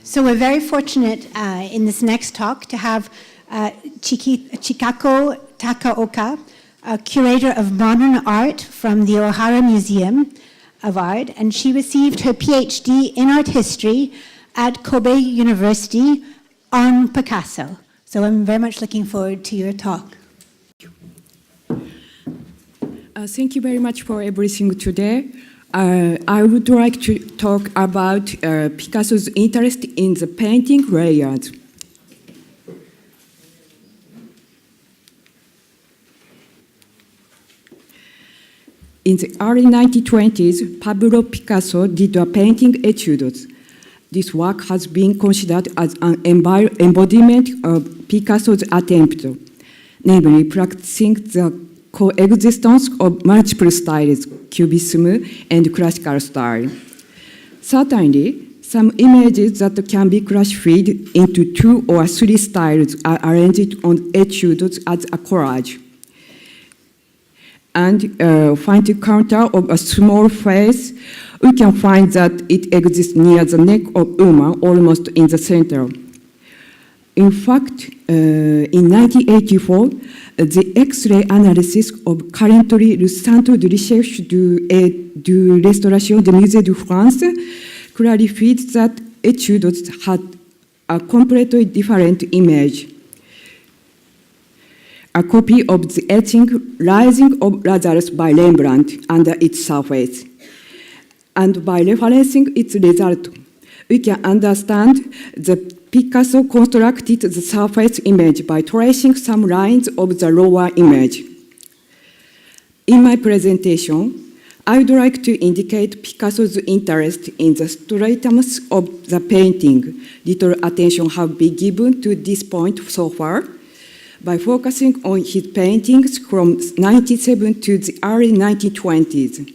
So we're very fortunate in this next talk to have Chikako Takaoka, a curator of modern art from the Ohara Museum of Art, and she received her PhD in art history at Kobe University on Picasso. So I'm very much looking forward to your talk. Thank you very much for everything today. I would like to talk about Picasso's interest in the painting layers. In the early 1920s, Pablo Picasso did a painting etudes. This work has been considered as an embodiment of Picasso's attempt, namely practicing the coexistence of multiple styles, Cubism and classical style. Certainly, some images that can be classified into 2 or 3 styles are arranged on etudes as a collage. And find the counter of a small face, we can find that it exists near the neck of woman, almost in the center. In fact, in 1984, the X-ray analysis of currently le Centre de recherche et de restauration du Musée de France clarified that etudes had a completely different image. A copy of the etching Rising of Lazarus by Rembrandt under its surface. And by referencing its result, we can understand that Picasso constructed the surface image by tracing some lines of the lower image. In my presentation, I would like to indicate Picasso's interest in the stratums of the painting. Little attention has been given to this point so far, by focusing on his paintings from 1997 to the early 1920s.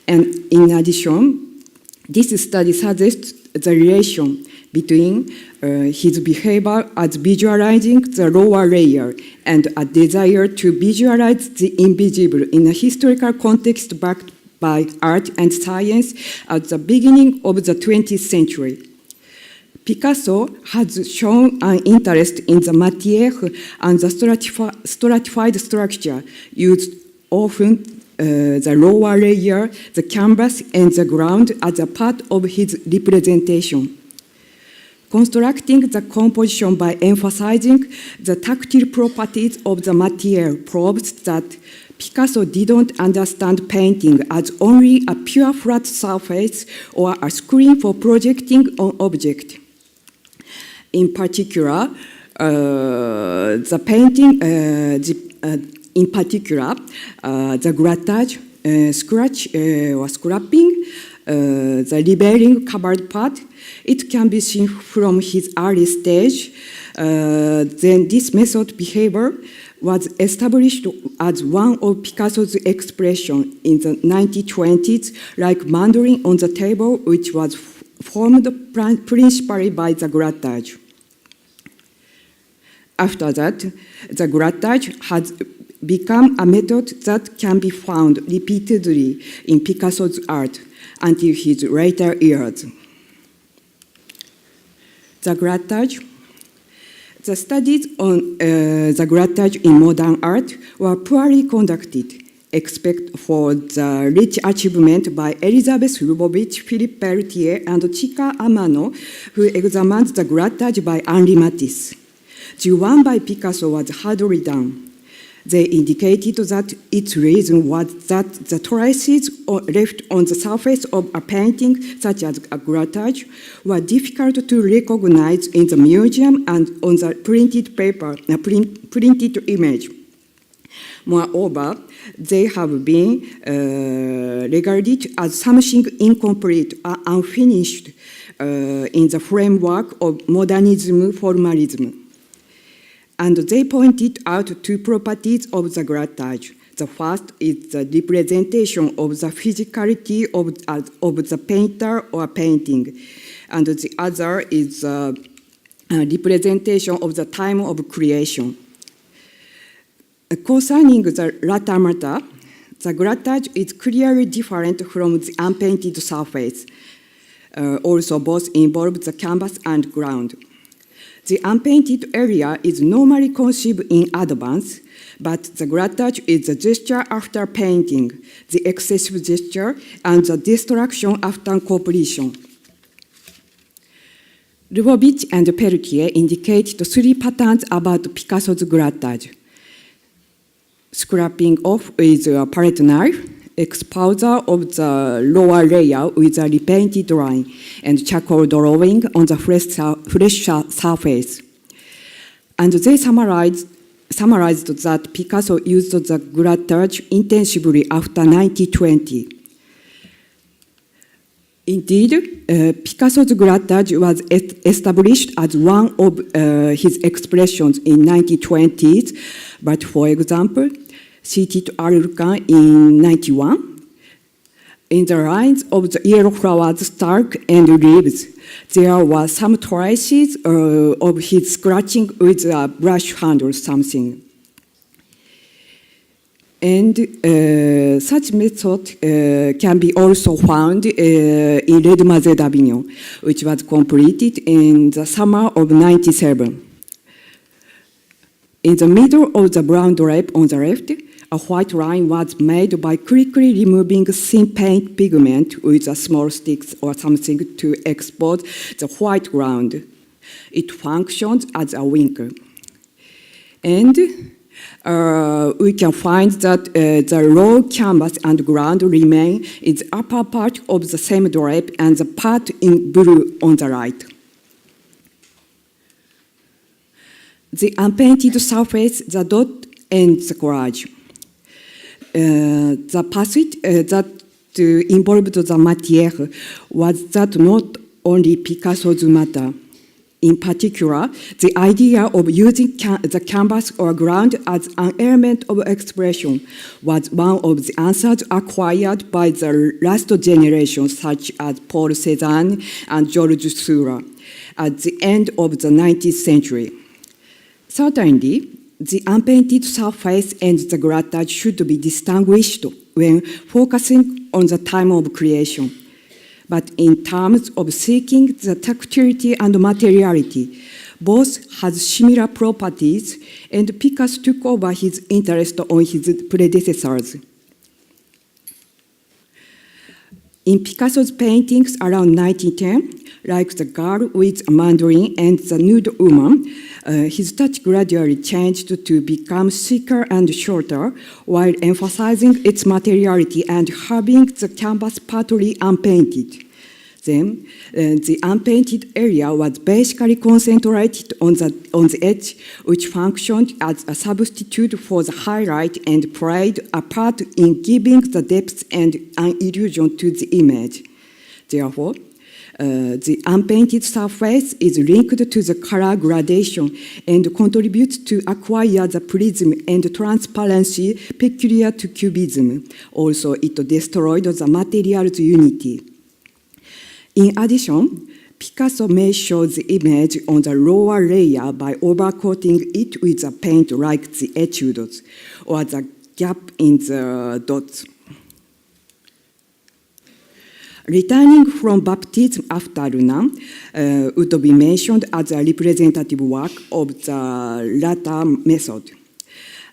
And in addition, this study suggests the relation between his behavior as visualizing the lower layer and a desire to visualize the invisible in a historical context backed by art and science at the beginning of the 20th century. Picasso has shown an interest in the matière and the stratified structure, used often the lower layer, the canvas, and the ground as a part of his representation. Constructing the composition by emphasizing the tactile properties of the material proves that Picasso didn't understand painting as only a pure flat surface or a screen for projecting an object. In particular, the painting, the grattage, scratch or scrapping, the leveling covered part, it can be seen from his early stage. Then this method behavior was established as one of Picasso's expressions in the 1920s, like Mandarin on the table, which was formed principally by the grattage. After that, the grattage has become a method that can be found repeatedly in Picasso's art until his later years. The grattage. The studies on the grattage in modern art were poorly conducted, except for the rich achievement by Elizabeth Lubovitch, Philippe Pelletier, and Chika Amano, who examined the grattage by Henri Matisse. The one by Picasso was hardly done. They indicated that its reason was that the traces left on the surface of a painting, such as a grattage, were difficult to recognize in the museum and on the printed paper, printed image. Moreover, they have been regarded as something incomplete or unfinished in the framework of modernism formalism. And they pointed out 2 properties of the grattage. The first is the representation of the physicality of the painter or painting. And the other is a representation of the time of creation. Concerning the latter matter, the grattage is clearly different from the unpainted surface. also both involve the canvas and ground. The unpainted area is normally conceived in advance, but the grattage is the gesture after painting, the excessive gesture, and the destruction after completion. Lubovitch and Pelletier indicate the three patterns about Picasso's grattage: scraping off with a palette knife, exposure of the lower layer with a repainted line, and charcoal drawing on the fresh surface. And they summarized that Picasso used the grattage intensively after 1920. Indeed, Picasso's grattage was established as one of his expressions in 1920s, but for example, Seated Arlequin in 91, in the lines of the yellow flowers, stalk, and leaves, there were some traces of his scratching with a brush handle or something. And such method can be also found in Les Demoiselles d'Avignon, which was completed in the summer of 97. In the middle of the brown drape on the left, a white line was made by quickly removing thin paint pigment with a small stick or something to expose the white ground. It functions as a winker. And we can find that the raw canvas and ground remain in the upper part of the same drape and the part in blue on the right. The unpainted surface, the dot, and the collage. The passage that involved the matière was that not only Picasso's matter. In particular, the idea of using the canvas or ground as an element of expression was one of the answers acquired by the last generation, such as Paul Cézanne and Georges Seurat, at the end of the 19th century. Certainly, the unpainted surface and the grattage should be distinguished when focusing on the time of creation. But in terms of seeking the tactility and materiality, both had similar properties, and Picasso took over his interest on his predecessors. In Picasso's paintings around 1910, like The Girl with a Mandarin and The Nude Woman, his touch gradually changed to become thicker and shorter, while emphasizing its materiality and having the canvas partly unpainted. Then, the unpainted area was basically concentrated on the edge, which functioned as a substitute for the highlight and played a part in giving the depth and an illusion to the image. Therefore, the unpainted surface is linked to the color gradation and contributes to acquire the prism and transparency peculiar to Cubism. Also, it destroyed the material's unity. In addition, Picasso may show the image on the lower layer by overcoating it with a paint like the etudes or the gap in the dots. Returning from Baptism after Luna would be mentioned as a representative work of the latter method.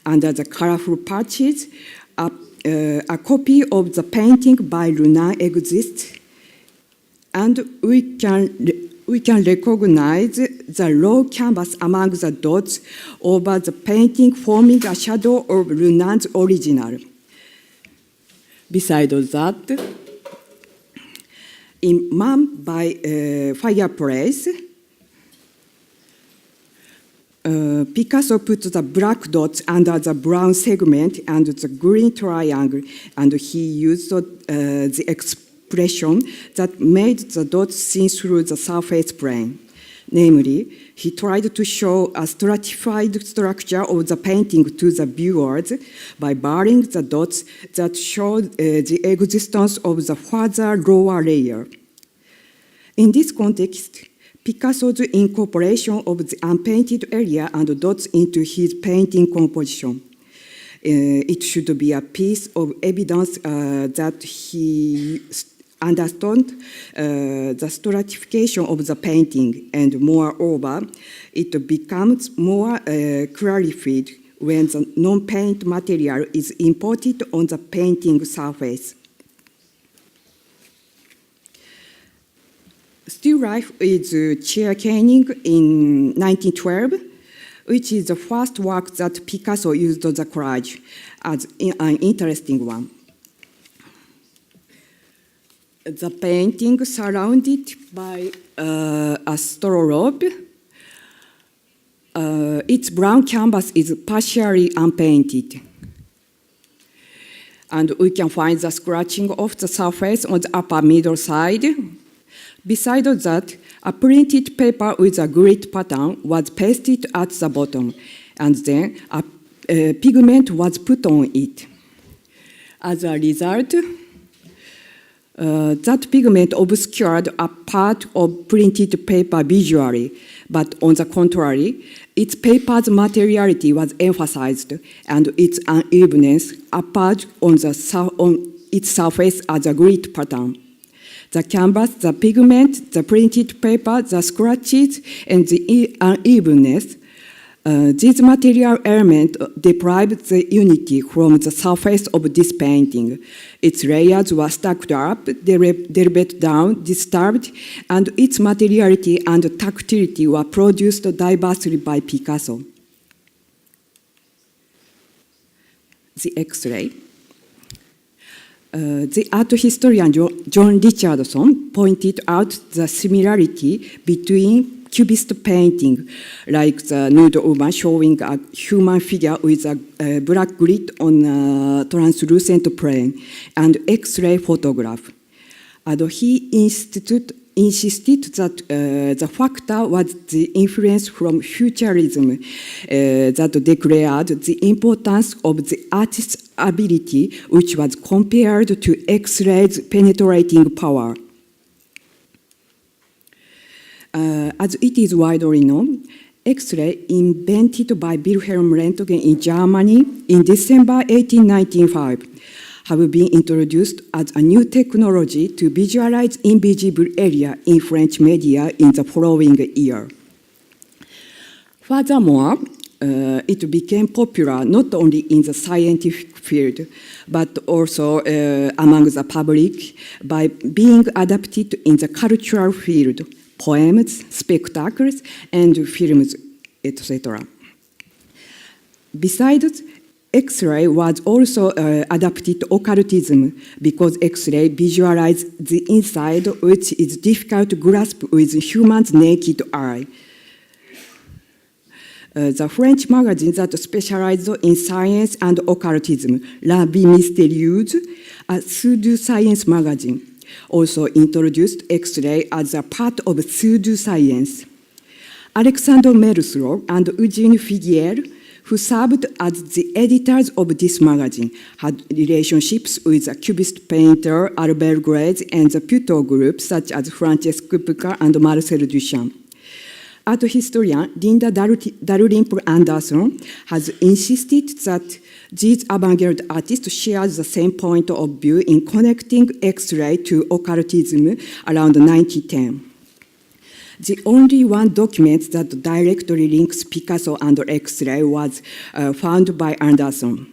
Under the colorful patches, a copy of the painting by Luna exists, and we can recognize the raw canvas among the dots over the painting, forming a shadow of Luna's original. Besides that, in Man by Fireplace, Picasso put the black dots under the brown segment and the green triangle, and he used the expression that made the dots seen through the surface plane. Namely, he tried to show a stratified structure of the painting to the viewers by blurring the dots that showed the existence of the further lower layer. In this context, Picasso's incorporation of the unpainted area and dots into his painting composition. It should be a piece of evidence that he understand the stratification of the painting, and moreover, it becomes more clarified when the non-paint material is imported on the painting surface. Still life is chair caning in 1912, which is the first work that Picasso used the collage as an interesting one. The painting surrounded by a straw robe. Its brown canvas is partially unpainted. And we can find the scratching of the surface on the upper middle side. Besides that, a printed paper with a grid pattern was pasted at the bottom, and then a pigment was put on it. As a result, that pigment obscured a part of printed paper visually, but on the contrary, its paper's materiality was emphasized, and its unevenness appeared on its surface as a grid pattern. The canvas, the pigment, the printed paper, the scratches, and the unevenness, these material elements deprived the unity from the surface of this painting. Its layers were stacked up, delivered down, disturbed, and its materiality and tactility were produced diversely by Picasso. The X-ray. The art historian John Richardson pointed out the similarity between Cubist painting, like the nude woman showing a human figure with a black grid on a translucent plane, and X-ray photograph. And he insisted that the factor was the influence from futurism that declared the importance of the artist's ability, which was compared to X-ray's penetrating power. As it is widely known, X-ray, invented by Wilhelm Röntgen in Germany in December 1895, have been introduced as a new technology to visualize invisible area in French media in the following year. Furthermore, it became popular not only in the scientific field, but also among the public by being adapted in the cultural field, poems, spectacles, and films, etc. Besides, X-ray was also adapted to occultism because X-ray visualized the inside, which is difficult to grasp with human's naked eye. The French magazine that specialized in science and occultism, La Vie Mystérieuse, a pseudo-science magazine, also introduced X-ray as a part of pseudoscience. Alexandre Merceau and Eugène Figuier, who served as the editors of this magazine, had relationships with the Cubist painter Albert Graz and the Puteaux group such as Francesc Puca and Marcel Duchamp. Art historian Linda Dalrymple Anderson has insisted that these avant-garde artists shared the same point of view in connecting X-ray to occultism around 1910. The only one document that directly links Picasso and X-ray was found by Anderson.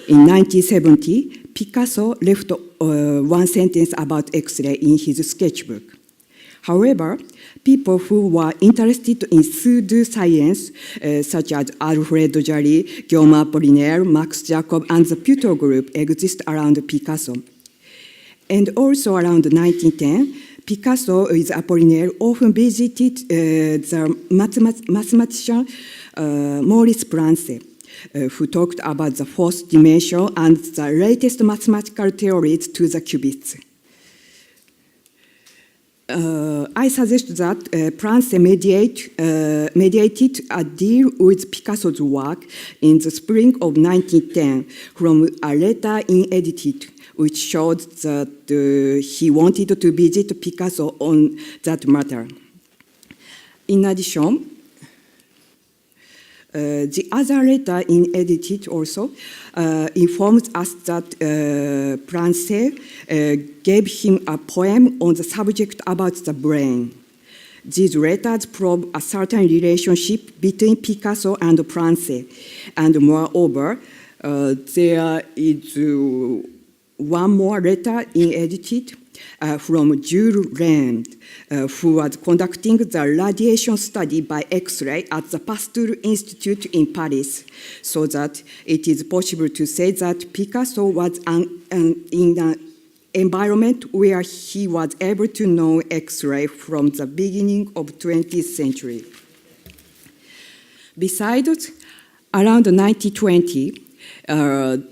In 1970, Picasso left one sentence about X-ray in his sketchbook. However, people who were interested in pseudoscience, such as Alfred Jarry, Guillaume Apollinaire, Max Jacob, and the Puteaux group, exist around Picasso. And also around 1910, Picasso with Apollinaire often visited the mathematician Maurice Brancet, who talked about the fourth dimension and the latest mathematical theories to the Cubists. I suggest that Brancet mediated a deal with Picasso's work in the spring of 1910 from a letter unedited, which showed that he wanted to visit Picasso on that matter. In addition, The other letter in edited also informs us that Prancer gave him a poem on the subject about the brain. These letters probe a certain relationship between Picasso and Prancer, and moreover, there is one more letter in edited from Jules Rand, who was conducting the radiation study by X-ray at the Pasteur Institute in Paris, so that it is possible to say that Picasso was in an environment where he was able to know X-ray from the beginning of 20th century. Besides, around 1920,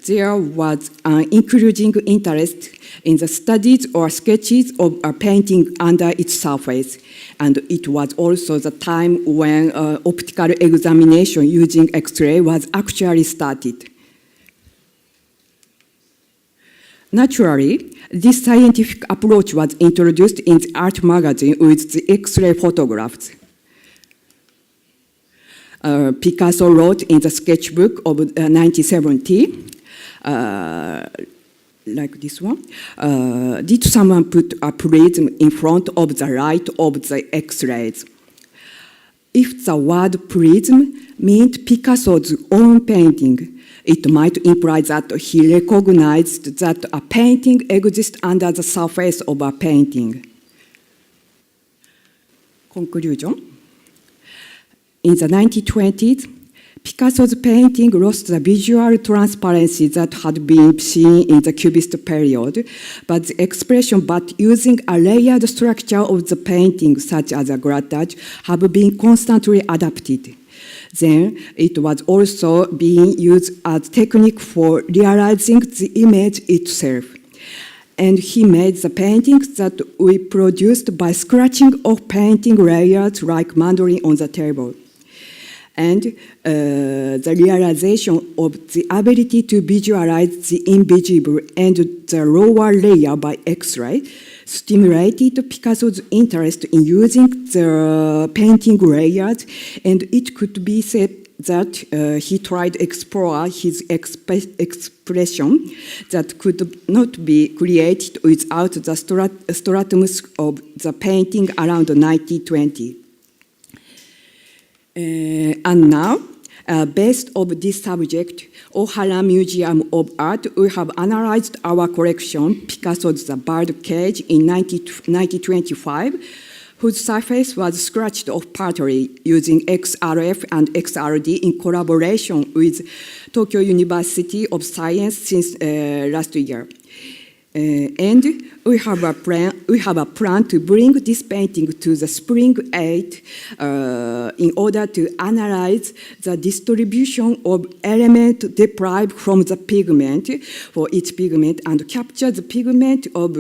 there was an increasing interest in the studies or sketches of a painting under its surface, and it was also the time when optical examination using X-ray was actually started. Naturally, this scientific approach was introduced in the art magazine with the X-ray photographs. Picasso wrote in the sketchbook of 1970, like this one, did someone put a prism in front of the light of the X-rays? If the word prism meant Picasso's own painting, it might imply that he recognized that a painting exists under the surface of a painting. Conclusion. In the 1920s, Picasso's painting lost the visual transparency that had been seen in the Cubist period, but the expression but using a layered structure of the painting, such as a grattage, have been constantly adapted. Then it was also being used as a technique for realizing the image itself. And he made the paintings that we produced by scratching off painting layers like mandolin on the table. And the realization of the ability to visualize the invisible and the lower layer by X-ray stimulated Picasso's interest in using the painting layers, and it could be said that he tried to explore his expression that could not be created without the stratums of the painting around 1920. And now, based on this subject, Ohara Museum of Art, we have analyzed our collection, Picasso's The Bird Cage in 1925, whose surface was scratched off partly using XRF and XRD in collaboration with Tokyo University of Science since last year. And we have a plan to bring this painting to the Spring 8 in order to analyze the distribution of elements derived from the pigment for each pigment and capture the pigment of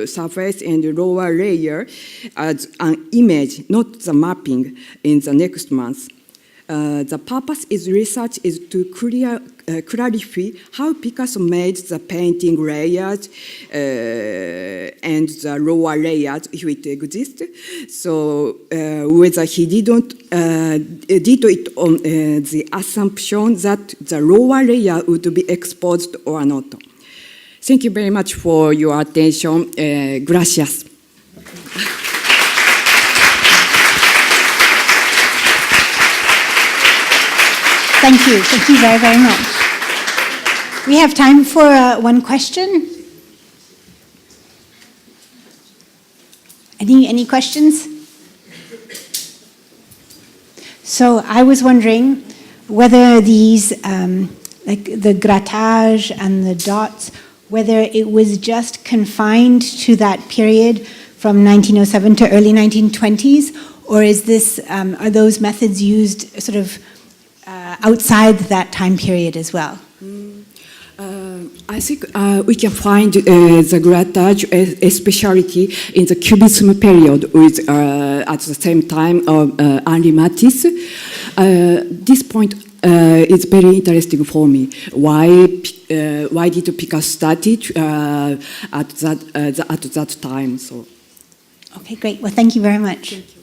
surface and lower layer as an image, not the mapping, in the next month. The purpose of research is to clarify how Picasso made the painting layers and the lower layers, if it exists. So whether he did it on the assumption that the lower layer would be exposed or not. Thank you very much for your attention. Gracias. Thank you. Thank you very, very much. We have time for one question. Any questions? So I was wondering whether these, like the grattage and the dots, whether it was just confined to that period from 1907 to early 1920s, or is this, are those methods used sort of outside that time period as well? I think we can find the grattage especially in the Cubism period with at the same time of Henri Matisse. This point is very interesting for me. Why did Picasso started at that time? So. Okay, great. Well, thank you very much. Thank you.